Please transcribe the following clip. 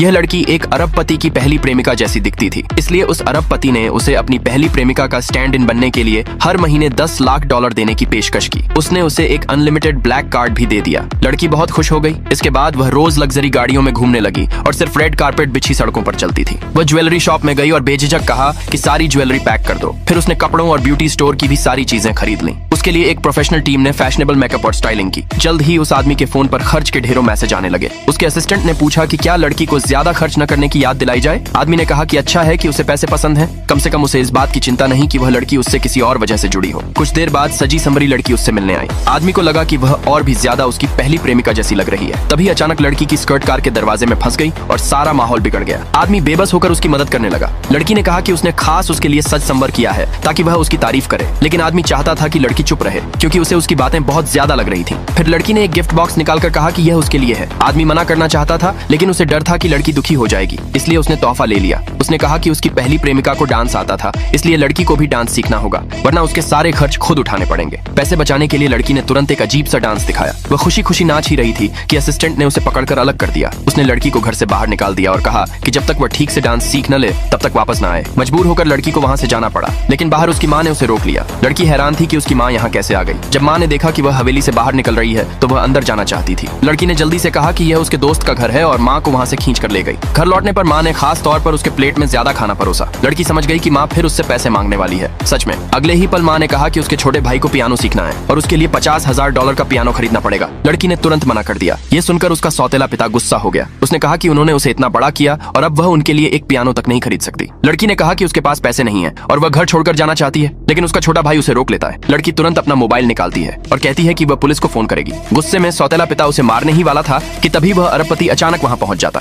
यह लड़की एक अरबपति की पहली प्रेमिका जैसी दिखती थी, इसलिए उस अरबपति ने उसे अपनी पहली प्रेमिका का स्टैंड इन बनने के लिए हर महीने 10 लाख डॉलर देने की पेशकश की। उसने उसे एक अनलिमिटेड ब्लैक कार्ड भी दे दिया। लड़की बहुत खुश हो गई। इसके बाद वह रोज लग्जरी गाड़ियों में घूमने लगी और सिर्फ रेड कारपेट बिछी सड़कों पर चलती थी। वह ज्वेलरी शॉप में गई और बेझिझक कहा कि सारी ज्वेलरी पैक कर दो। फिर उसने कपड़ों और ब्यूटी स्टोर की भी सारी चीजें खरीद लीं। उसके लिए एक प्रोफेशनल टीम ने फैशनेबल मेकअप और स्टाइलिंग की। जल्द ही उस आदमी के फोन पर खर्च के ढेरों मैसेज आने लगे। उसके असिस्टेंट ने पूछा कि क्या लड़की को ज्यादा खर्च न करने की याद दिलाई जाए। आदमी ने कहा कि अच्छा है कि उसे पैसे पसंद हैं, कम से कम उसे इस बात की चिंता नहीं कि वह लड़की उससे किसी और वजह से जुड़ी हो। कुछ देर बाद सजी संवरी लड़की उससे मिलने आई। आदमी को लगा कि वह और भी ज्यादा उसकी पहली प्रेमिका जैसी लग रही है। तभी अचानक लड़की की स्कर्ट कार के दरवाजे में फंस गई और सारा माहौल बिगड़ गया। आदमी बेबस होकर उसकी मदद करने लगा। लड़की ने कहा कि उसने खास उसके लिए सज संवर किया है ताकि वह उसकी तारीफ करे, लेकिन आदमी चाहता था कि लड़की चुप रहे क्योंकि उसे उसकी बातें बहुत ज्यादा लग रही थी। फिर लड़की ने एक गिफ्ट बॉक्स निकालकर कहा कि यह उसके लिए है। आदमी मना करना चाहता था, लेकिन उसे डर था कि लड़की दुखी हो जाएगी, इसलिए उसने तोहफा ले लिया। उसने कहा कि उसकी पहली प्रेमिका को डांस आता था, इसलिए लड़की को भी डांस सीखना होगा, वरना उसके सारे खर्च खुद उठाने पड़ेंगे। पैसे बचाने के लिए लड़की ने तुरंत एक अजीब सा डांस दिखाया। वह खुशी खुशी नाच ही रही थी कि असिस्टेंट ने उसे पकड़कर अलग कर दिया। उसने लड़की को घर से बाहर निकाल दिया और कहा कि जब तक वह ठीक से डांस सीख न ले तब तक वापस न आए। मजबूर होकर लड़की को वहां से जाना पड़ा, लेकिन बाहर उसकी माँ ने उसे रोक लिया। लड़की हैरान थी कि उसकी माँ यहाँ कैसे आ गई। जब माँ ने देखा कि वह हवेली से बाहर निकल रही है तो वह अंदर जाना चाहती थी। लड़की ने जल्दी से कहा कि यह उसके दोस्त का घर है और माँ को वहाँ से खींच कर ले गई। घर लौटने पर माँ ने खास तौर पर उसके प्लेट में ज्यादा खाना परोसा। लड़की समझ गई कि माँ फिर उससे पैसे मांगने वाली है। सच में अगले ही पल माँ ने कहा कि उसके छोटे भाई को पियानो सीखना है और उसके लिए $50,000 का पियानो खरीदना पड़ेगा। लड़की ने तुरंत मना कर दिया। ये सुनकर उसका सौतेला पिता गुस्सा हो गया। उसने कहा कि उन्होंने उसे इतना बड़ा किया और अब वह उनके लिए एक पियानो तक नहीं खरीद सकती। लड़की ने कहा कि उसके पास पैसे नहीं है और वह घर छोड़कर जाना चाहती है, लेकिन उसका छोटा भाई उसे रोक लेता है। लड़की तुरंत अपना मोबाइल निकालती है और कहती है कि वह पुलिस को फोन करेगी। गुस्से में सौतेला पिता उसे मारने ही वाला था कि तभी वह अरबपति अचानक वहां पहुंच जाता है।